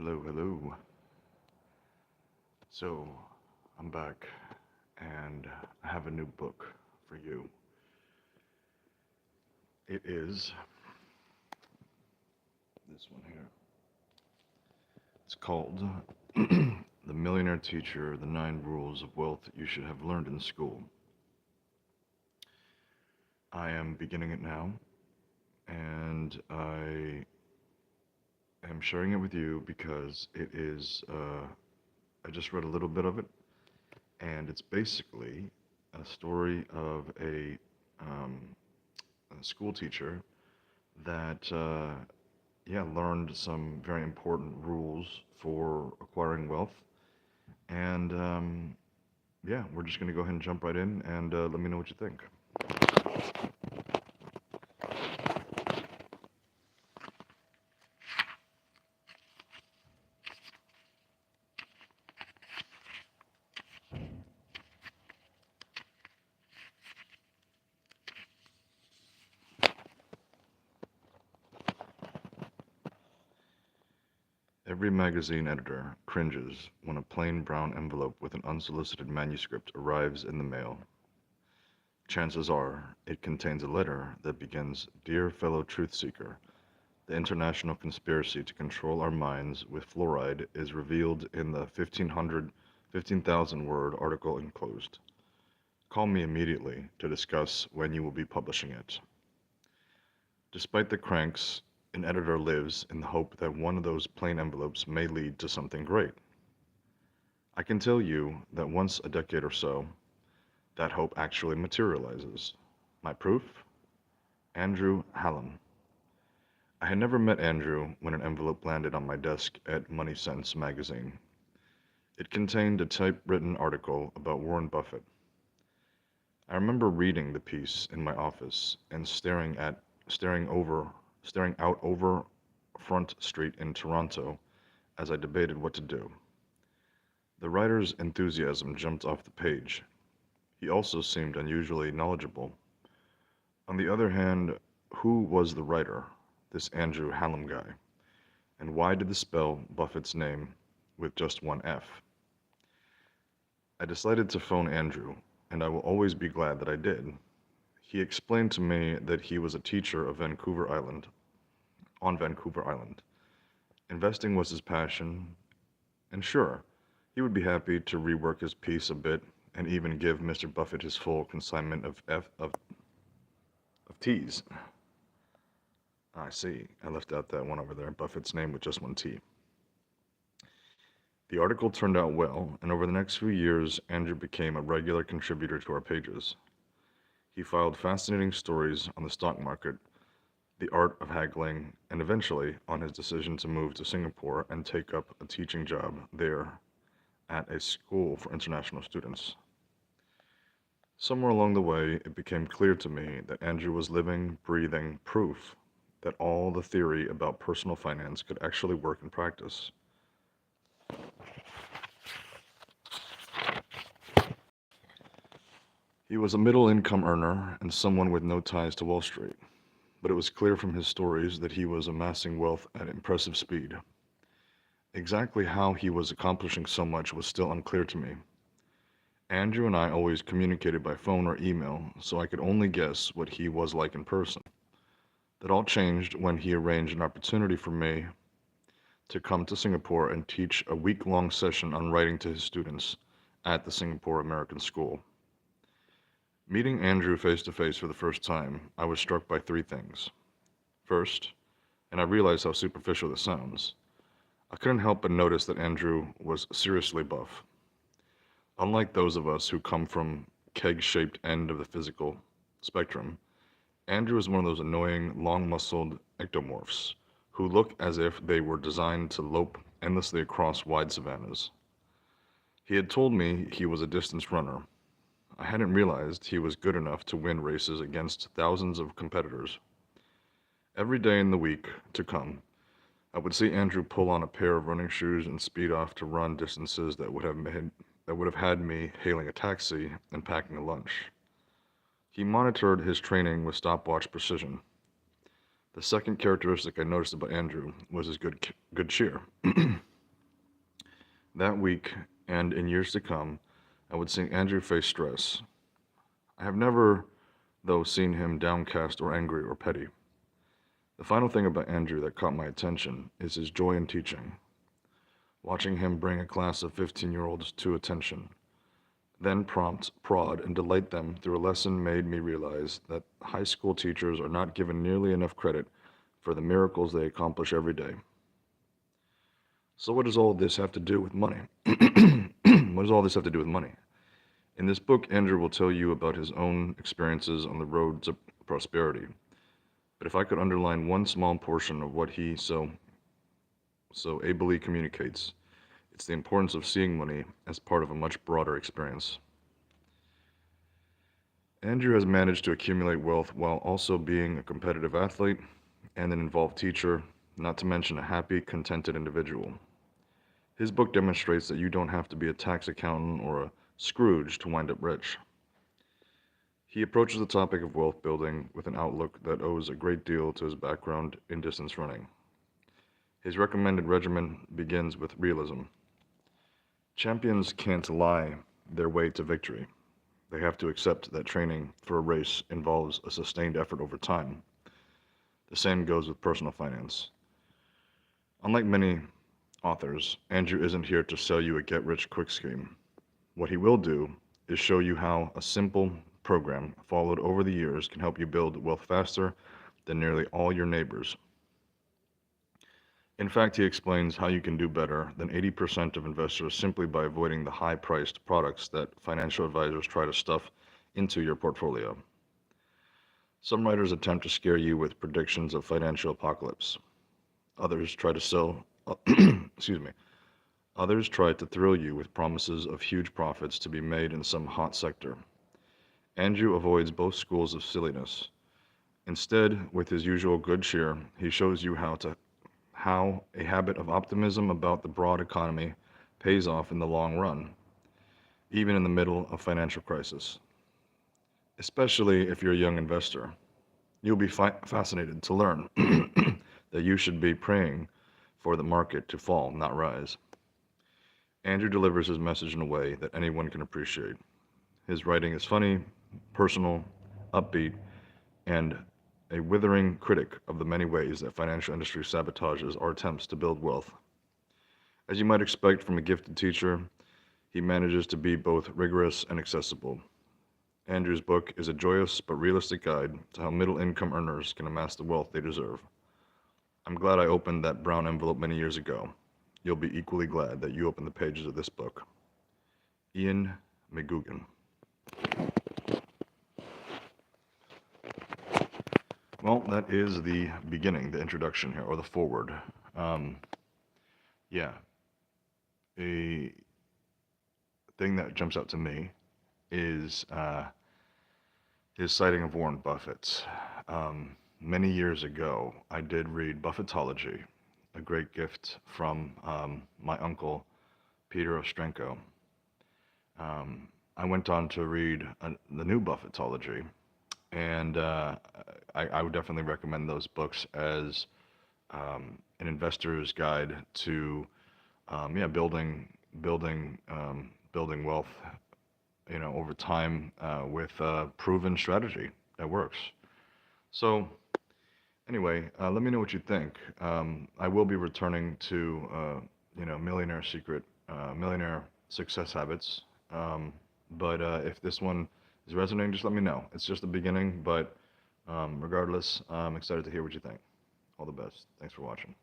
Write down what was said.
Hello, hello. So, I'm back, and I have a new book for you. It is this one here. It's called The Millionaire Teacher, The 9 Rules of Wealth You Should Have Learned in School. I am beginning it now, and I am sharing it with you because I just read a little bit of it, and it's basically a story of a school teacher that learned some very important rules for acquiring wealth. And we're just going to go ahead and jump right in and let me know what you think. Every magazine editor cringes when a plain brown envelope with an unsolicited manuscript arrives in the mail. Chances are it contains a letter that begins, "Dear fellow truth seeker, the international conspiracy to control our minds with fluoride is revealed in the 15,000 word article enclosed. Call me immediately to discuss when you will be publishing it." Despite the cranks, an editor lives in the hope that one of those plain envelopes may lead to something great. I can tell you that once a decade or so, that hope actually materializes. My proof? Andrew Hallam. I had never met Andrew when an envelope landed on my desk at Money Sense magazine. It contained a typewritten article about Warren Buffett. I remember reading the piece in my office and staring out over Front Street in Toronto as I debated what to do. The writer's enthusiasm jumped off the page. He also seemed unusually knowledgeable. On the other hand, who was the writer, this Andrew Hallam guy? And why did they spell Buffett's name with just one F? I decided to phone Andrew, and I will always be glad that I did. He explained to me that he was a teacher on Vancouver Island. Investing was his passion, and sure, he would be happy to rework his piece a bit and even give Mr. Buffett his full consignment of T's. I see. I left out that one over there. Buffett's name with just one T. The article turned out well, and over the next few years, Andrew became a regular contributor to our pages. He filed fascinating stories on the stock market, the art of haggling, and eventually on his decision to move to Singapore and take up a teaching job there at a school for international students. Somewhere along the way, it became clear to me that Andrew was living, breathing proof that all the theory about personal finance could actually work in practice. He was a middle-income earner and someone with no ties to Wall Street, but it was clear from his stories that he was amassing wealth at impressive speed. Exactly how he was accomplishing so much was still unclear to me. Andrew and I always communicated by phone or email, so I could only guess what he was like in person. That all changed when he arranged an opportunity for me to come to Singapore and teach a week-long session on writing to his students at the Singapore American School. Meeting Andrew face to face for the first time, I was struck by 3 things. First, and I realized how superficial this sounds, I couldn't help but notice that Andrew was seriously buff. Unlike those of us who come from keg-shaped end of the physical spectrum, Andrew is one of those annoying, long-muscled ectomorphs who look as if they were designed to lope endlessly across wide savannas. He had told me he was a distance runner. I hadn't realized he was good enough to win races against thousands of competitors. Every day in the week to come, I would see Andrew pull on a pair of running shoes and speed off to run distances that would have had me hailing a taxi and packing a lunch. He monitored his training with stopwatch precision. The second characteristic I noticed about Andrew was his good cheer. That week, and in years to come, I would see Andrew face stress. I have never, though, seen him downcast or angry or petty. The final thing about Andrew that caught my attention is his joy in teaching. Watching him bring a class of 15-year-olds to attention, then prompt, prod, and delight them through a lesson made me realize that high school teachers are not given nearly enough credit for the miracles they accomplish every day. So what does all this have to do with money? What does all this have to do with money? In this book, Andrew will tell you about his own experiences on the road to prosperity. But if I could underline one small portion of what he so ably communicates, it's the importance of seeing money as part of a much broader experience. Andrew has managed to accumulate wealth while also being a competitive athlete and an involved teacher, not to mention a happy, contented individual. His book demonstrates that you don't have to be a tax accountant or a Scrooge to wind up rich. He approaches the topic of wealth building with an outlook that owes a great deal to his background in distance running. His recommended regimen begins with realism. Champions can't lie their way to victory. They have to accept that training for a race involves a sustained effort over time. The same goes with personal finance. Unlike many authors, Andrew isn't here to sell you a get-rich-quick scheme. What he will do is show you how a simple program followed over the years can help you build wealth faster than nearly all your neighbors. In fact, he explains how you can do better than 80% of investors simply by avoiding the high-priced products that financial advisors try to stuff into your portfolio. Some writers attempt to scare you with predictions of financial apocalypse. Others try to sell, excuse me, others try to thrill you with promises of huge profits to be made in some hot sector. Andrew avoids both schools of silliness. Instead, with his usual good cheer, he shows you how a habit of optimism about the broad economy pays off in the long run, even in the middle of financial crisis. Especially if you're a young investor, you'll be fascinated to learn that you should be praying for the market to fall, not rise. Andrew delivers his message in a way that anyone can appreciate. His writing is funny, personal, upbeat, and a withering critic of the many ways that financial industry sabotages our attempts to build wealth. As you might expect from a gifted teacher, he manages to be both rigorous and accessible. Andrew's book is a joyous but realistic guide to how middle-income earners can amass the wealth they deserve. I'm glad I opened that brown envelope many years ago. You'll be equally glad that you opened the pages of this book. Ian McGugan. Well, that is the beginning, the introduction here, or the foreword. Yeah, a thing that jumps out to me is his citing of Warren Buffett. Many years ago, I did read Buffettology, a great gift from my uncle, Peter Ostrenko. I went on to read the new Buffettology, and I would definitely recommend those books as an investor's guide to building wealth, over time with proven strategy that works. So anyway, let me know what you think. I will be returning to Millionaire Success Habits. But if this one is resonating, just let me know. It's just the beginning, but regardless, I'm excited to hear what you think. All the best. Thanks for watching.